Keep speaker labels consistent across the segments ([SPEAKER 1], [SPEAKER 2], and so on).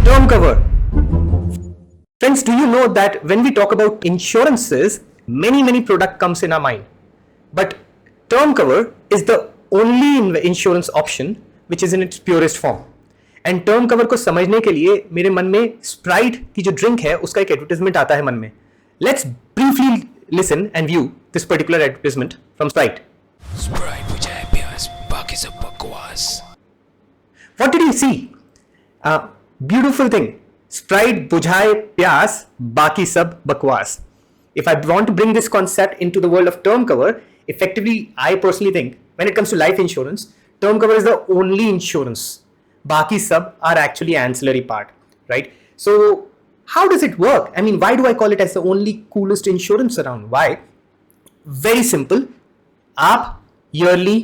[SPEAKER 1] Term cover. Friends, do you know that when we talk about insurances, many product comes in our mind. But term cover is the only insurance option which is in its purest form. And term cover को समझने के लिए मेरे मन में Sprite की जो drink है उसका एक एडवर्टाइजमेंट आता है मन में. Let's briefly listen and view this particular advertisement from Sprite.
[SPEAKER 2] Sprite बुझाए प्यास बाकी सब बकवास.
[SPEAKER 1] What did you see? Beautiful thing. Sprite बुझाए प्यास बाकी सब बकवास. If I want to bring this concept into the world of term cover, effectively, I personally think when it comes to life insurance, term cover is the only insurance. Baaki sab are actually ancillary part, right? So how does it work? I mean, why do I call it as the only coolest insurance around? Why? Very simple. आप yearly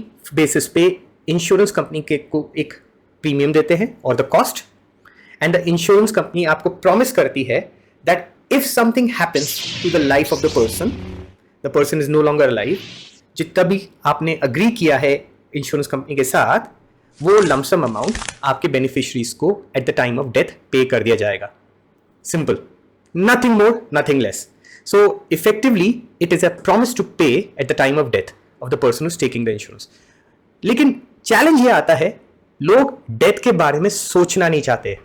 [SPEAKER 1] basis पे insurance company के को एक premium देते हैं और the cost, and the insurance company आपको promise करती है that if something happens to the life of the person is no longer alive, जितना भी आपने अग्री किया है इंश्योरेंस कंपनी के साथ, वो लमसम अमाउंट आपके बेनिफिशरीज को at the time of death पे कर दिया जाएगा. Simple, nothing more nothing less. So effectively it is a promise to pay at the time of death of the person who's taking the insurance. लेकिन challenge ये आता है, लोग death के बारे में सोचना नहीं चाहते.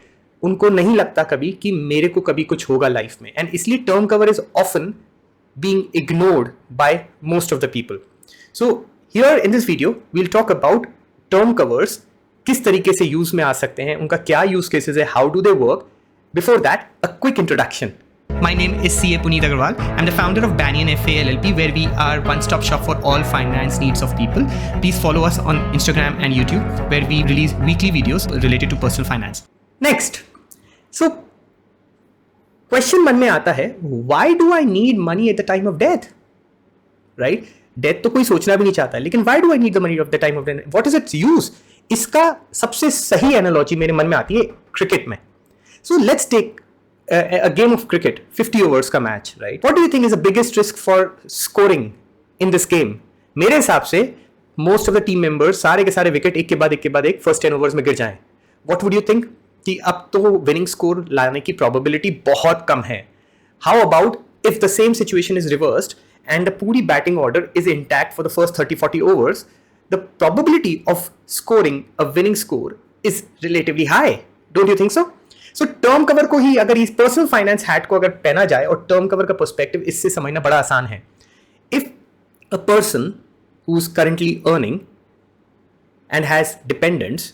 [SPEAKER 1] उनको नहीं लगता कभी कि मेरे को कभी कुछ होगा लाइफ में, एंड इसलिए term cover is often being ignored by most of the people. So here in this video we will talk about term covers किस तरीके से यूज में आ सकते हैं, उनका क्या यूज केसेस है, how do they work. Before that a quick introduction.
[SPEAKER 3] My name is CA Puneet Agarwal. I'm the founder of Banyan FA LLP, where we are one-stop shop for all finance needs of people. Please follow us on Instagram and YouTube, where we release weekly videos related to personal finance.
[SPEAKER 1] Next, so question मन में आता है, why do I need money at the time of death, right? Death तो कोई सोचना भी नहीं चाहता है, लेकिन why do I need the money of the time of death, what is it's use? इसका सबसे सही एनालॉजी मेरे मन में आती है क्रिकेट में. So let's take a game of cricket, 50 overs का मैच, right? What do you think is the biggest risk for scoring in this game? मेरे हिसाब से most of the team members सारे के सारे विकेट एक के बाद एक फर्स्ट 10 ओवर्स में गिर जाएं. What would you think? कि अब तो विनिंग स्कोर लाने की प्रोबेबिलिटी बहुत कम है. How about if the same situation is reversed and the पूरी batting order is intact for the first 30-40 overs, the probability of scoring a winning score is relatively high. Don't you think so? So term cover को ही अगर इस personal finance hat को अगर पहना जाए, और term cover का पर्सपेक्टिव इससे समझना बड़ा आसान है. If a person who is currently earning and has dependents,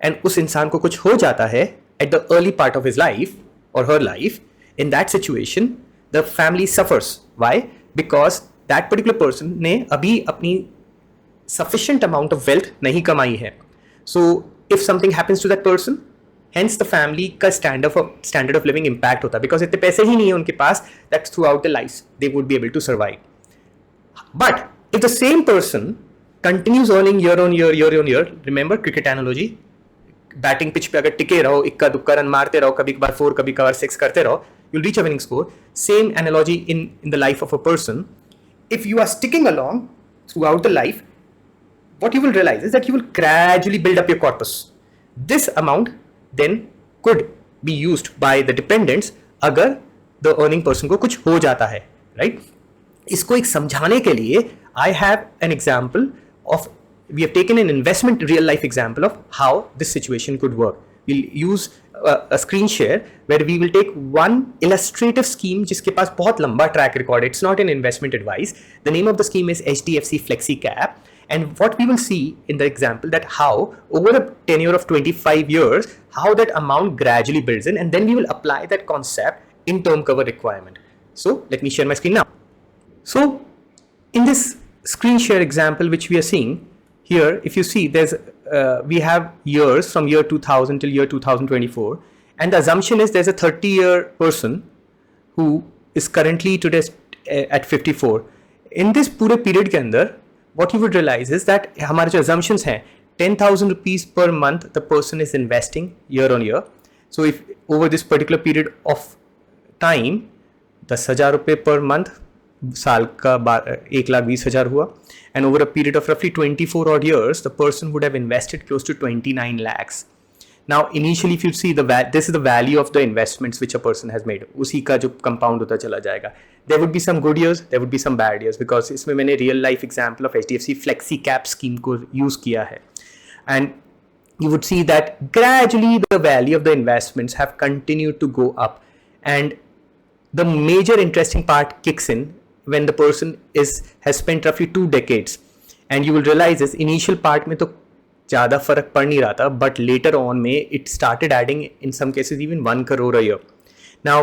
[SPEAKER 1] and उस इंसान को कुछ हो जाता है at the early part of his life और her life, in that situation the family suffers. Why? Because that particular person ने अभी अपनी सफिशिएंट अमाउंट ऑफ वेल्थ नहीं कमाई है. So if something happens to that person, hence the family का standard of living impact होता है, because इतने पैसे ही नहीं है उनके पास that throughout the lives they would be able to survive. But if the same person continues earning year on year, remember cricket analogy, batting pitch पे अगर टिके रहो, इक्का दुक्का रन मारते रहो, कभी कभार 4 कभी कभार 6 करते रहो, you'll reach a winning score. Same analogy in the life of a person. If you are sticking along throughout the life, what you will realize is that you will gradually build up your corpus. This amount then could be used by the dependents अगर the earning person को कुछ हो जाता है, right? इसको एक समझाने के लिए I have an example of, we have taken an investment real life example of how this situation could work. We'll use a screen share where we will take one illustrative scheme जिसके पास बहुत लंबा track record. It's not an investment advice. The name of the scheme is HDFC Flexi Cap. And what we will see in the example, that how over a tenure of 25 years, how that amount gradually builds in, and then we will apply that concept in term cover requirement. So let me share my screen now. So in this screen share example which we are seeing here, if you see, there's we have years from year 2000 till year 2024, and the assumption is there's a 30-year person who is currently today at 54. In this पूरे period के अंदर what you would realize is that हमारे जो assumptions हैं, 10,000 rupees per month the person is investing year on year. So if over this particular period of time 10,000 रुपये per month, साल का 1,20,000 हुआ, and over a period of roughly 24 odd years the person would have invested close to 29 lakhs. Now initially if you see this is the value of the investments which a person has made, उसी का जो compound होता चला जाएगा. There would be some good years, there would be some bad years, because इसमें मैंने real life example of HDFC Flexi Cap scheme को use किया है. And you would see that gradually the value of the investments have continued to go up, and the major interesting part kicks in when the person has spent roughly 2 decades, and you will realize this initial part में तो ज़्यादा फर्क पड़ नहीं रहा था, but later on में it started adding in some cases even 1 crore a year. Now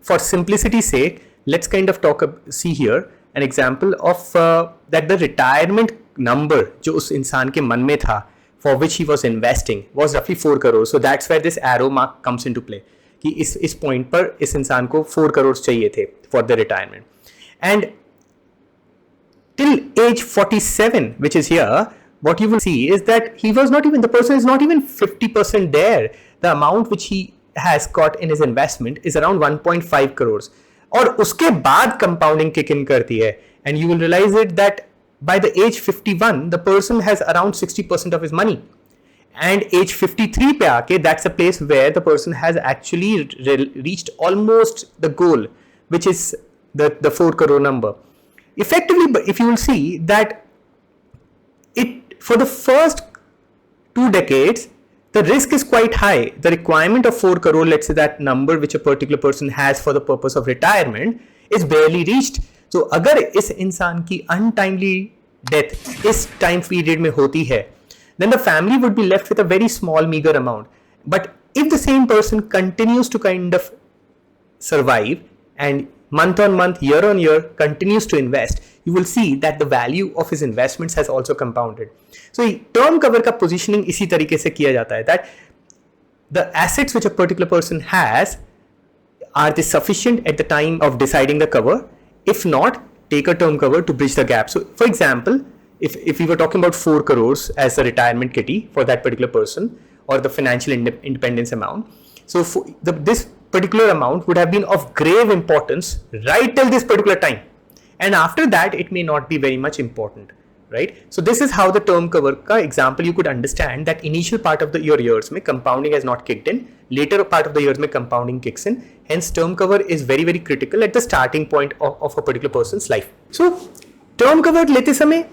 [SPEAKER 1] for simplicity's sake, let's kind of see here an example of that the retirement number जो उस इंसान के मन में था for which he was investing was roughly 4 crore. So that's where this arrow mark comes into play कि इस point पर इस इंसान को 4 crore चाहिए थे for the retirement. And till age 47, which is here, what you will see is that the person is not even 50% there. The amount which he has got in his investment is around 1.5 crores. और उसके बाद compounding kick in करती है, and you will realize it that by the age 51, the person has around 60% of his money. And age 53 पे आके, that's a place where the person has actually reached almost the goal, which is the 4 crore number. Effectively, if you will see that for the first 2 decades, the risk is quite high. The requirement of 4 crore, let's say that number which a particular person has for the purpose of retirement, is barely reached. So अगर इस इंसान की untimely death इस time period में होती है, then the family would be left with a very small meager amount. But if the same person continues to kind of survive and month on month, year on year continues to invest, you will see that the value of his investments has also compounded. So term cover का positioning इसी तरीके से किया जाता है that the assets which a particular person has, are they sufficient at the time of deciding the cover? If not, take a term cover to bridge the gap. So for example, if we were talking about 4 crores as a retirement kitty for that particular person, or the financial independence amount, so this particular amount would have been of grave importance right till this particular time, and after that it may not be very much important, right? So this is how the term cover ka example you could understand that initial part of your years mein compounding has not kicked in, later part of the years mein compounding kicks in, hence term cover is very very critical at the starting point of a particular person's life. So term cover lete samay,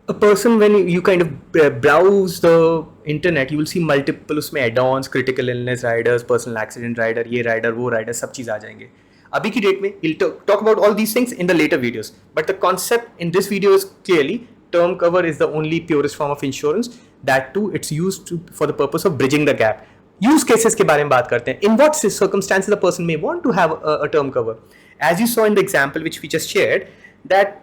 [SPEAKER 1] a person, when you kind of browse the internet, you will see multiple उसमें add-ons, critical illness riders, personal accident rider, ये rider, वो rider, सब चीज़ आ जाएंगे. अभी की date में we'll talk about all these things in the later videos. But the concept in this video is clearly term cover is the only purest form of insurance. That too, it's used for the purpose of bridging the gap. Use cases के बारे में बात करते हैं. In what circumstances a person may want to have a term cover? As you saw in the example which we just shared, that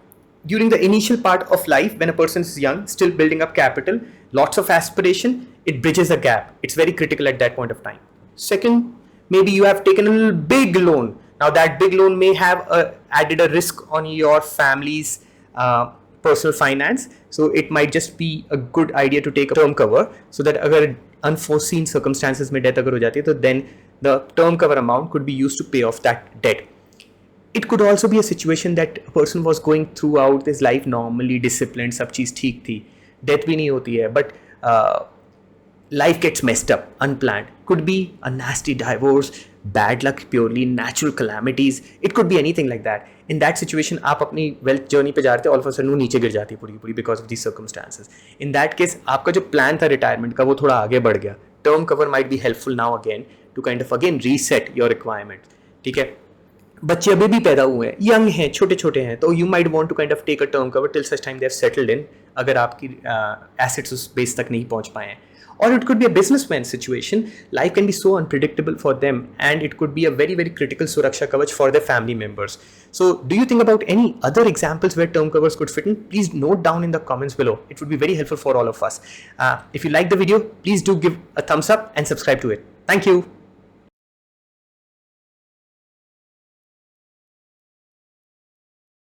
[SPEAKER 1] during the initial part of life, when a person is young, still building up capital, lots of aspiration, it bridges a gap. It's very critical at that point of time. Second, maybe you have taken a little big loan. Now that big loan may have added a risk on your family's personal finance. So it might just be a good idea to take a term cover, so that agar unforeseen circumstances में death अगर हो जाती है, तो then the term cover amount could be used to pay off that debt. It could also be a situation that a person was going throughout his life normally disciplined, सब चीज़ ठीक थी, death भी नहीं होती है, but life gets messed up, unplanned. Could be a nasty divorce, bad luck, purely natural calamities. It could be anything like that. In that situation, आप अपनी wealth journey पे जा रहे थे, all of a sudden नीचे गिर जाती है पूरी because of these circumstances. In that case, आपका जो plan था retirement का वो थोड़ा आगे बढ़ गया. Term cover might be helpful now again to kind of again reset your requirement. ठीक है? बच्चे अभी भी पैदा हुए हैं, यंग हैं, छोटे छोटे हैं, तो you might want to kind of take a term cover till such time they have settled in, अगर आपकी एसेट्स उस बेस तक नहीं पहुंच पाए हैं. और it could be a businessman situation, life can be so unpredictable for them, and it could be a very very critical सुरक्षा कवच for their family members. So do you think about any other examples where term covers could fit in? Please note down in the comments below. It would be very helpful for all of us. If you like the video, please do give a thumbs up and subscribe to it. Thank you.